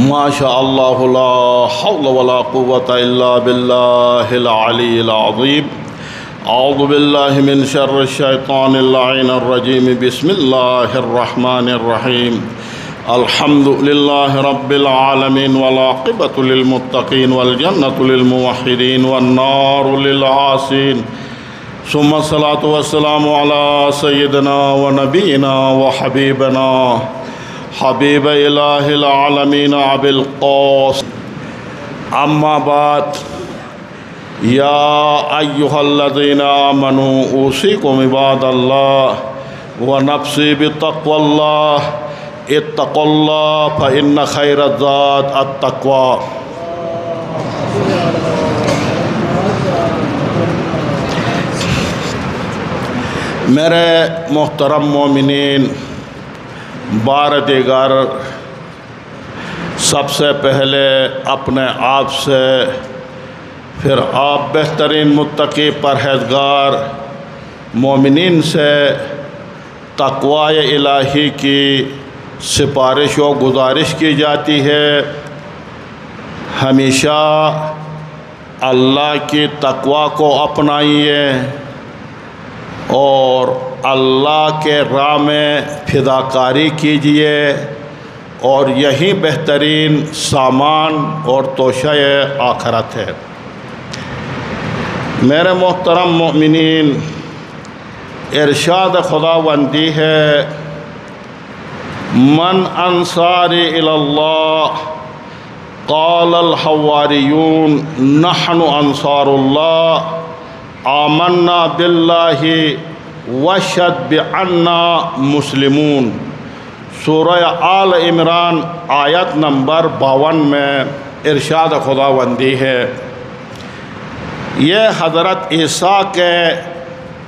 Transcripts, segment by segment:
ما شاء الله لا حول ولا قوة إلا بالله العلي العظيم. أعوذ بالله من شر الشيطان اللعين الرجيم. بسم الله الرحمن الرحيم. الحمد لله رب العالمين والعاقبة للمتقين والجنة للموحدين والنار للعاصين. ثم الصلاة والسلام على سيدنا ونبينا وحبيبنا حبيب إله العالمين أبي القاسم. أما بعد، يا أيها الذين آمنوا أوصيكم عباد الله ونفسي بتقوى الله. اتقوا الله فإن خير الزاد التقوى. میرے محترم مومنین، بار دیگر سب سے پہلے اپنے آپ سے، پھر آپ بہترین متقی پرہیزگار مومنین سے تقوی الہی کی سفارش و گزارش کی جاتی ہے. ہمیشہ اللہ کی تقوی کو اپنائیے اور اللہ کے راہ میں فداکاری کیجیے، اور یہی بہترین سامان اور توشہ آخرت ہے. میرے محترم مومنین، ارشاد خداوندی ہے: من انصاری الی اللہ قال الحواریون نحن انصار اللہ آمنا باللہ واشہد بأننا مسلمون. سورہ آل عمران آیت نمبر 52 میں ارشاد خداوندی ہے. یہ حضرت عیسیٰ کے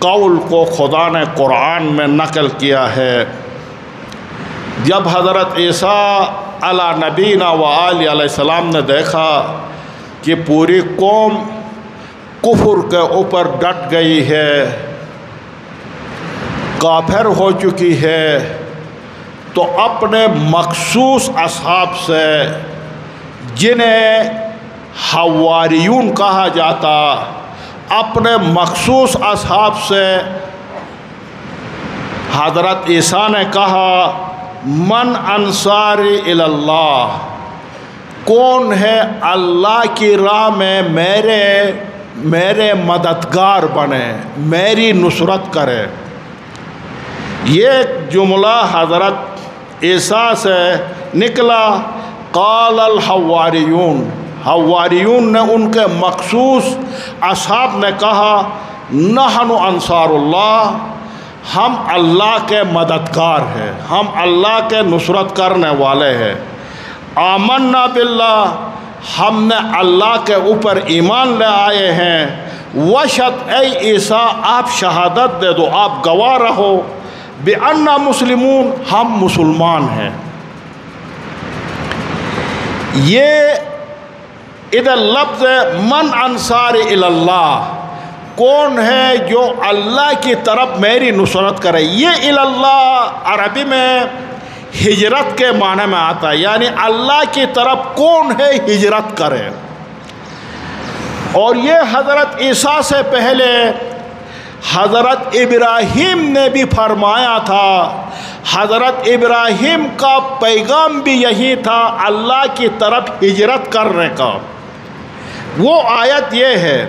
قول کو خدا نے قرآن میں نقل کیا ہے. جب حضرت عیسیٰ علی نبینا و آلہ علیہ السلام نے دیکھا کہ پوری قوم کفر کے اوپر ڈٹ گئی ہے، کافر ہو چکی ہے، تو اپنے مخصوص اصحاب سے، جنہیں حواریون کہا جاتا، اپنے مخصوص اصحاب سے حضرت عیسیٰ نے کہا: من انصاری الی اللہ، کون ہے اللہ کی راہ میں میرے مددگار بنے، میری نصرت کرے. یہ جملہ حضرت عیسیٰ سے نکلا. قال الحواریون، حواریون نے، ان کے مخصوص اصحاب نے کہا: نحن انصار اللہ، ہم اللہ کے مددگار ہیں، ہم اللہ کے نصرت کرنے والے ہیں. آمنا باللہ، ہم نے اللہ کے اوپر ایمان لے آئے ہیں. وشہد، اے عیسیٰ آپ شہادت دے دو، آپ گواہ رہو، بأننا مسلمون، ہم مسلمان ہیں. یہ ادھر لفظ من انصاری الی اللہ، کون ہے جو اللہ کی طرف میری نصرت کرے. یہ الی اللہ عربی میں ہجرت کے معنی میں آتا ہے، یعنی اللہ کی طرف کون ہے ہجرت کرے. اور یہ حضرت عیسیٰ سے پہلے حضرت ابراہیم نے بھی فرمایا تھا. حضرت ابراہیم کا پیغام بھی یہی تھا، اللہ کی طرف ہجرت کرنے کا. وہ آیت یہ ہے: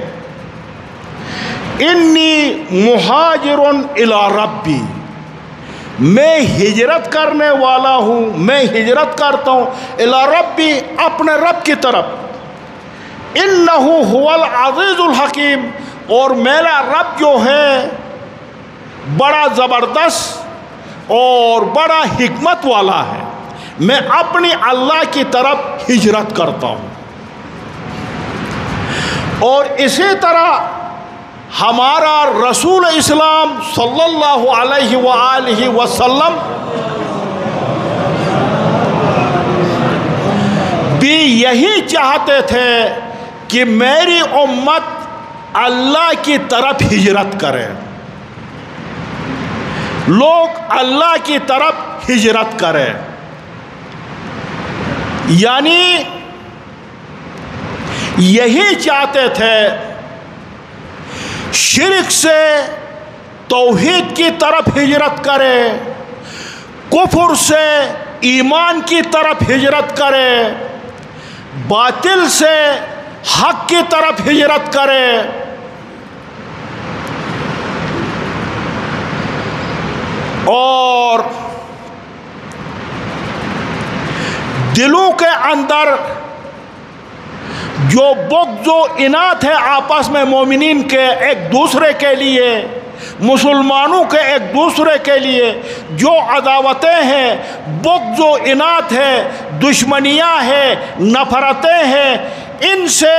انی مہاجر الی ربی، میں ہجرت کرنے والا ہوں، میں ہجرت کرتا ہوں الی ربی، اپنے رب کی طرف. انہ هو العزیز الحکیم، اور میرا رب جو ہے بڑا زبردست اور بڑا حکمت والا ہے. میں اپنی اللہ کی طرف ہجرت کرتا ہوں. اور اسی طرح ہمارا رسول اسلام صلی اللہ علیہ وآلہ وسلم بھی یہی چاہتے تھے کہ میری امت اللہ کی طرف ہجرت کرے، لوگ اللہ کی طرف ہجرت کریں. یعنی یہی چاہتے تھے شرک سے توحید کی طرف ہجرت کرے، کفر سے ایمان کی طرف ہجرت کرے، باطل سے حق کی طرف ہجرت کرے۔ اور دلوں کے اندر جو بغض و انات ہے آپس میں مومنین کے ایک دوسرے کے لیے، مسلمانوں کے ایک دوسرے کے لیے جو عداوتیں ہیں، بغض و انات ہے، دشمنیاں ہیں، نفرتیں ہیں، ان سے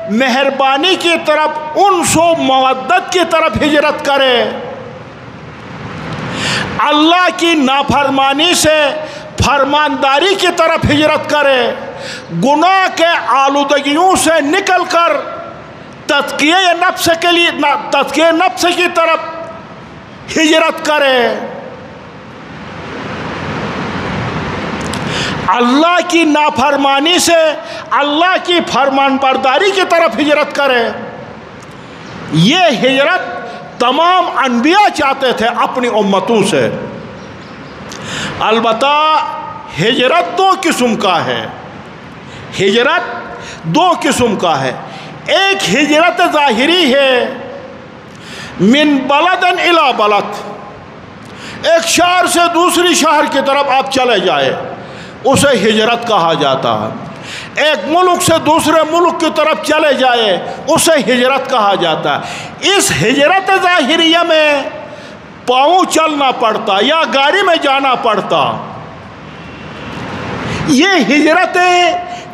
مہربانی کی طرف، انس و مودت کی طرف ہجرت کرے۔ اللہ کی نافرمانی سے فرمانداری کی طرف ہجرت کرے، گناہ کے آلودگیوں سے نکل کر تزکیہ نفس کے لیے، تزکیہ نفس کی طرف ہجرت کرے، اللہ کی نافرمانی سے اللہ کی فرمان برداری کی طرف ہجرت کرے۔ یہ ہجرت تمام انبیاء چاہتے تھے اپنی امتوں سے۔ البتہ ہجرت دو قسم کا ہے، ہجرت دو قسم کا ہے۔ ایک ہجرت ظاہری ہے، من بلد الی بلد، ایک شہر سے دوسری شہر کی طرف آپ چلے جائے، اسے ہجرت کہا جاتا ہے۔ ایک ملک سے دوسرے ملک کی طرف چلے جائے، اسے ہجرت کہا جاتا ہے۔ اس ہجرت ظاہریہ میں پاؤں چلنا پڑتا یا گاڑی میں جانا پڑتا، یہ ہجرت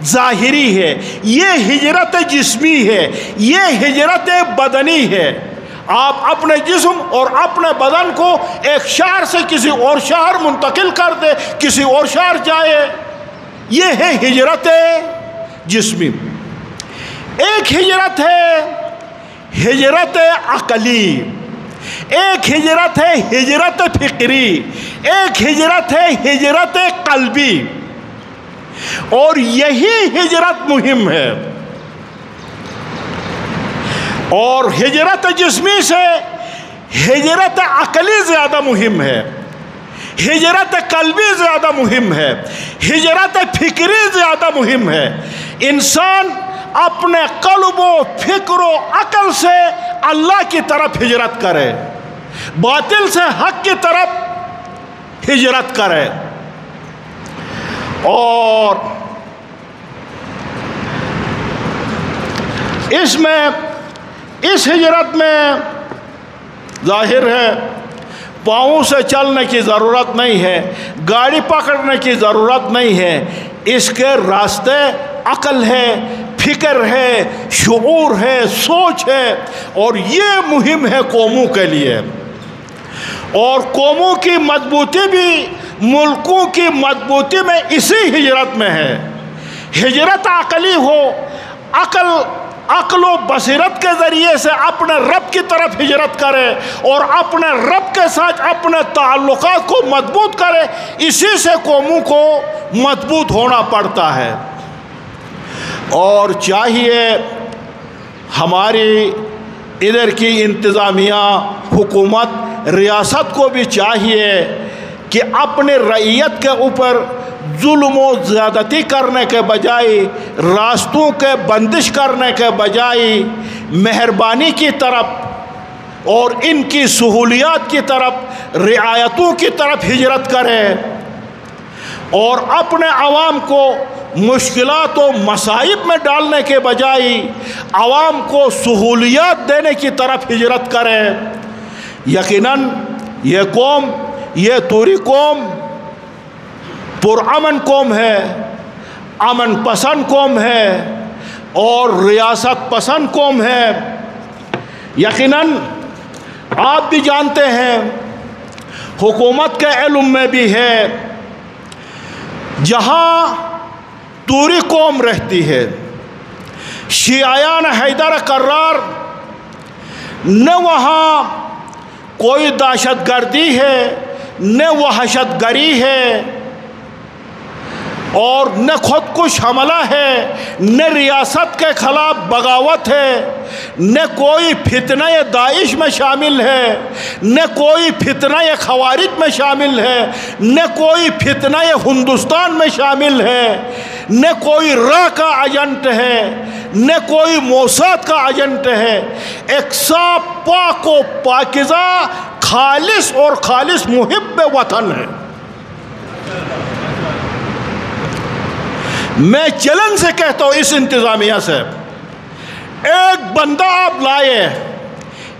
ظاہری ہے، یہ ہجرت جسمی ہے، یہ ہجرت بدنی ہے۔ آپ اپنے جسم اور اپنے بدن کو ایک شہر سے کسی اور شہر منتقل کر دے، کسی اور شہر جائے، یہ ہے ہجرت جسمی۔ ایک ہجرت ہے ہجرت عقلی، ایک ہجرت ہے ہجرت فکری، ایک ہجرت ہے ہجرت قلبی، اور یہی ہجرت مہم ہے۔ اور ہجرت جسمی سے ہجرت عقلی زیادہ مہم ہے، ہجرت قلبی زیادہ مہم ہے، ہجرت فکری زیادہ مہم ہے۔ انسان اپنے قلب و فکر و عقل سے اللہ کی طرف ہجرت کرے، باطل سے حق کی طرف ہجرت کرے۔ اور اس ہجرت میں ظاہر ہے پاؤں سے چلنے کی ضرورت نہیں ہے، گاڑی پکڑنے کی ضرورت نہیں ہے، اس کے راستے عقل ہے، فکر ہے، شعور ہے، سوچ ہے، اور یہ مہم ہے قوموں کے لیے۔ اور قوموں کی مضبوطی بھی ملکوں کی مضبوطی میں اسی ہجرت میں ہے۔ ہجرت عقلی ہو، عقل و بصیرت کے ذریعے سے اپنے رب کی طرف ہجرت کرے اور اپنے رب کے ساتھ اپنے تعلقات کو مضبوط کرے، اسی سے قوموں کو مضبوط ہونا پڑتا ہے۔ اور چاہیے ہماری ادھر کی انتظامیہ، حکومت، ریاست کو بھی چاہیے کہ اپنے رعیت کے اوپر ظلم و زیادتی کرنے کے بجائے، راستوں کے بندش کرنے کے بجائے مہربانی کی طرف اور ان کی سہولیات کی طرف، رعایتوں کی طرف ہجرت کرے، اور اپنے عوام کو مشکلات و مصائب میں ڈالنے کے بجائے عوام کو سہولیات دینے کی طرف ہجرت کرے۔ یقیناً یہ قوم، یہ توری قوم پرامن قوم ہے، امن پسند قوم ہے اور ریاست پسند قوم ہے۔ یقیناً آپ بھی جانتے ہیں، حکومت کے علم میں بھی ہے، جہاں توری قوم رہتی ہے، شیعیان حیدر کرار، نہ وہاں کوئی دہشت گردی ہے، نہ وحشت گری ہے، اور نہ خودکش حملہ ہے، نہ ریاست کے خلاف بغاوت ہے، نہ کوئی فتنہ داعش میں شامل ہے، نہ کوئی فتنہ خوارج میں شامل ہے، نہ کوئی فتنہ ہندوستان میں شامل ہے، نہ کوئی را کا ایجنٹ ہے، نہ کوئی موساد کا ایجنٹ ہے۔ ایک صاف پاک و پاکیزہ خالص اور خالص محب وطن ہے۔ میں چیلنج سے کہتا ہوں اس انتظامیہ سے، ایک بندہ آپ لائے،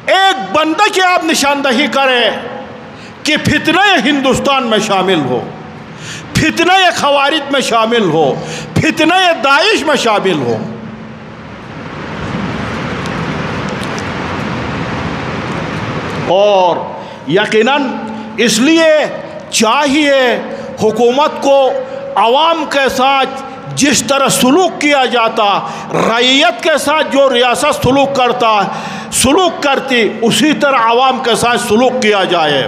ایک بندہ کی آپ نشاندہی کریں کہ فتنہ ہندوستان میں شامل ہو، فتنہ خوارج میں شامل ہو، فتنہ داعش میں شامل ہو۔ اور یقیناً اس لیے چاہیے حکومت کو عوام کے ساتھ جس طرح سلوک کیا جاتا، رعیت کے ساتھ جو ریاست سلوک کرتی، اسی طرح عوام کے ساتھ سلوک کیا جائے۔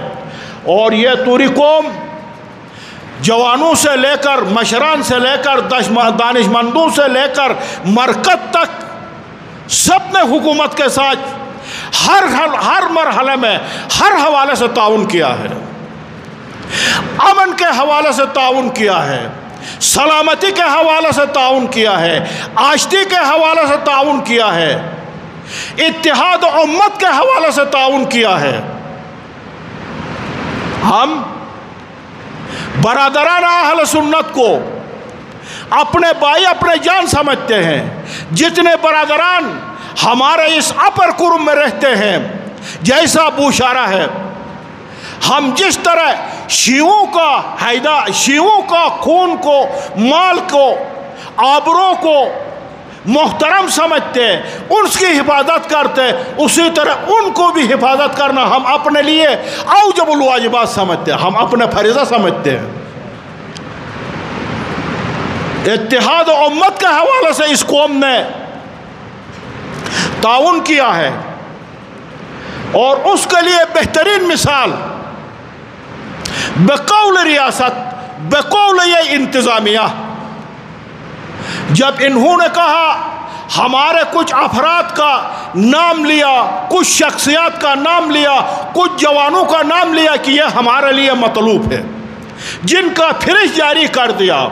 اور یہ توری قوم جوانوں سے لے کر، مشران سے لے کر، دانشمندوں سے لے کر مرکز تک سب نے حکومت کے ساتھ ہر مرحلے میں ہر حوالے سے تعاون کیا ہے، امن کے حوالے سے تعاون کیا ہے، سلامتی کے حوالے سے تعاون کیا ہے، آشتی کے حوالے سے تعاون کیا ہے، اتحاد امت کے حوالے سے تعاون کیا ہے۔ ہم برادران اہل سنت کو اپنے بھائی اپنے جان سمجھتے ہیں۔ جتنے برادران ہمارے اس اپر کرم میں رہتے ہیں، جیسا بوشارہ ہے، ہم جس طرح شیعوں کا خون کو، مال کو، آبروں کو محترم سمجھتے، ان کی حفاظت کرتے، اسی طرح ان کو بھی حفاظت کرنا ہم اپنے لیے اوجب الواجبات سمجھتے، ہم اپنے فریضہ سمجھتے ہیں۔ اتحاد امت کے حوالے سے اس قوم نے تعاون کیا ہے، اور اس کے لیے بہترین مثال بقول ریاست، بقول یہ انتظامیہ، جب انہوں نے کہا، ہمارے کچھ افراد کا نام لیا، کچھ شخصیات کا نام لیا، کچھ جوانوں کا نام لیا کہ یہ ہمارے لیے مطلوب ہے، جن کا فہرست جاری کر دیا،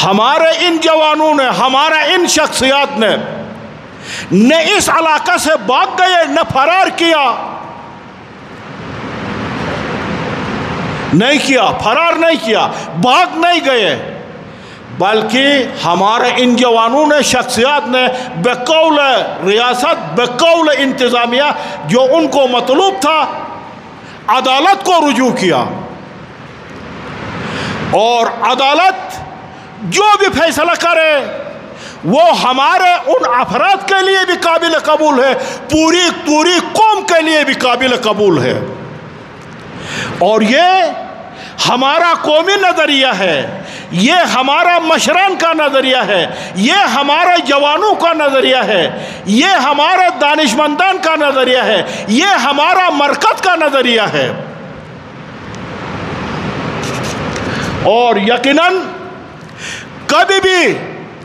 ہمارے ان جوانوں نے، ہمارے ان شخصیات نے نہ اس علاقہ سے بھاگ گئے، نہ فرار کیا، فرار نہیں کیا، بھاگ نہیں گئے، بلکہ ہمارے ان جوانوں نے، شخصیات نے بقول ریاست، بقول انتظامیہ، جو ان کو مطلوب تھا، عدالت کو رجوع کیا، اور عدالت جو بھی فیصلہ کرے وہ ہمارے ان افراد کے لیے بھی قابل قبول ہے، پوری قوم کے لیے بھی قابل قبول ہے۔ اور یہ ہمارا قومی نظریہ ہے، یہ ہمارا مشران کا نظریہ ہے، یہ ہمارے جوانوں کا نظریہ ہے، یہ ہمارے دانشمندان کا نظریہ ہے، یہ ہمارا مرکز کا نظریہ ہے۔ اور یقیناً کبھی بھی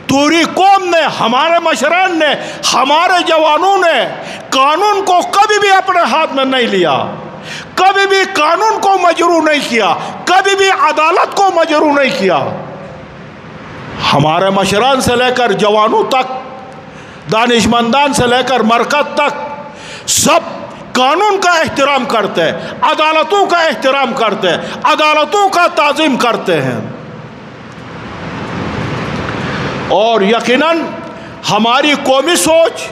توری قوم نے، ہمارے مشران نے، ہمارے جوانوں نے قانون کو کبھی بھی اپنے ہاتھ میں نہیں لیا، کبھی بھی قانون کو مجروح نہیں کیا، کبھی بھی عدالت کو مجروح نہیں کیا۔ ہمارے مشران سے لے کر جوانوں تک، دانشمندان سے لے کر مرکز تک، سب قانون کا احترام کرتے ہیں، عدالتوں کا احترام کرتے ہیں، عدالتوں کا تعظیم کرتے ہیں۔ اور یقیناً ہماری قومی سوچ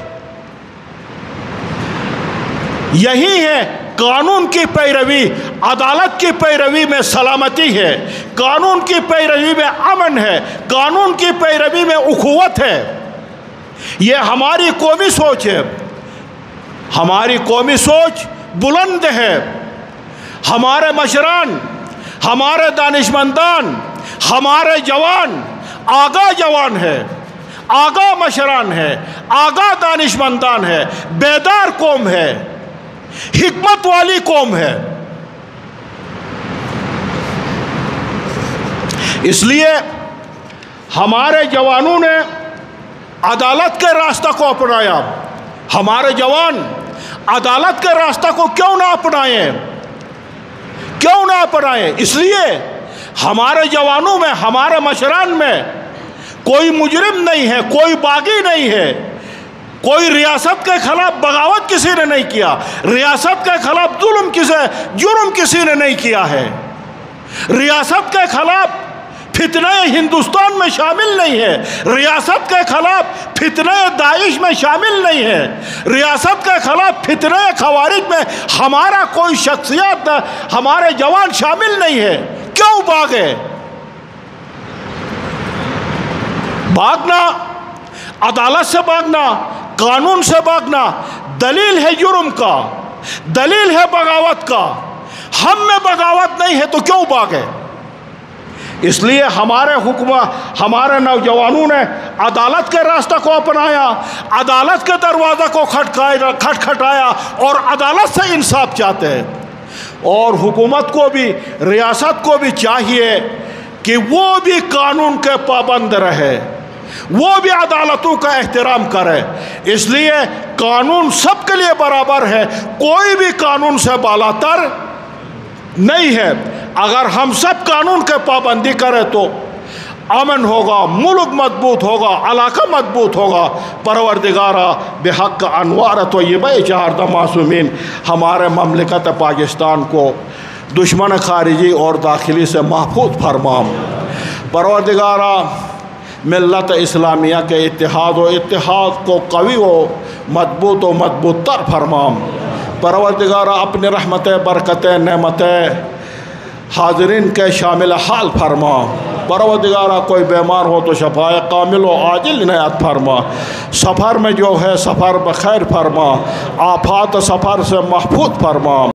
یہی ہے، قانون کی پیروی، عدالت کی پیروی میں سلامتی ہے، قانون کی پیروی میں امن ہے، قانون کی پیروی میں اخوت ہے۔ یہ ہماری قومی سوچ ہے، ہماری قومی سوچ بلند ہے۔ ہمارے مشران، ہمارے دانشمندان، ہمارے جوان آگاہ جوان ہے، آگاہ مشران ہے، آگاہ دانشمندان ہے، بیدار قوم ہے، حکمت والی قوم ہے۔ اس لیے ہمارے جوانوں نے عدالت کے راستہ کو اپنایا. ہمارے جوان عدالت کے راستہ کو کیوں نہ اپنائیں؟ کیوں نہ اپنائیں؟ اس لیے ہمارے جوانوں میں، ہمارے مشران میں کوئی مجرم نہیں ہے، کوئی باغی نہیں ہے، کوئی ریاست کے خلاف بغاوت کسی نے نہیں کیا، ریاست کے خلاف جرم کسی نے نہیں کیا ہے، ریاست کے خلاف فتنہ ہندوستان میں شامل نہیں ہے، ریاست کے خلاف فتنہ داعش میں شامل نہیں ہے، ریاست کے خلاف فتنہ خوارج میں ہمارا کوئی شخصیت، ہمارے جوان شامل نہیں ہے. کیوں بھاگے؟ بھاگنا، عدالت سے بھاگنا، قانون سے بھاگنا دلیل ہے جرم کا، دلیل ہے بغاوت کا. ہم میں بغاوت نہیں ہے تو کیوں بھاگے؟ اس لیے ہمارے نوجوانوں نے عدالت کے راستہ کو اپنایا، عدالت کے دروازہ کو کھٹکھٹایا اور عدالت سے انصاف چاہتے ہیں. اور حکومت کو بھی، ریاست کو بھی چاہیے کہ وہ بھی قانون کے پابند رہے، وہ بھی عدالتوں کا احترام کرے. اس لیے قانون سب کے لیے برابر ہے، کوئی بھی قانون سے بالاتر نہیں ہے. اگر ہم سب قانون کے پابندی کریں تو امن ہوگا، ملک مضبوط ہوگا، علاقہ مضبوط ہوگا. پروردگارہ بحق انوار طیبہ چہاردہ معصومین ہمارے مملکت پاکستان کو دشمن خارجی اور داخلی سے محفوظ فرما. پروردگارہ ملت اسلامیہ کے اتحاد کو قوی و مضبوط تر فرما. پروردگارہ اپنی رحمت، برکت، نعمت حاضرین کے شامل حال فرما. پروردگارہ کوئی بیمار ہو تو شفائے کامل و عاجل عنایت فرما. سفر میں جو ہے سفر بخیر فرما، آفات سفر سے محفوظ فرما.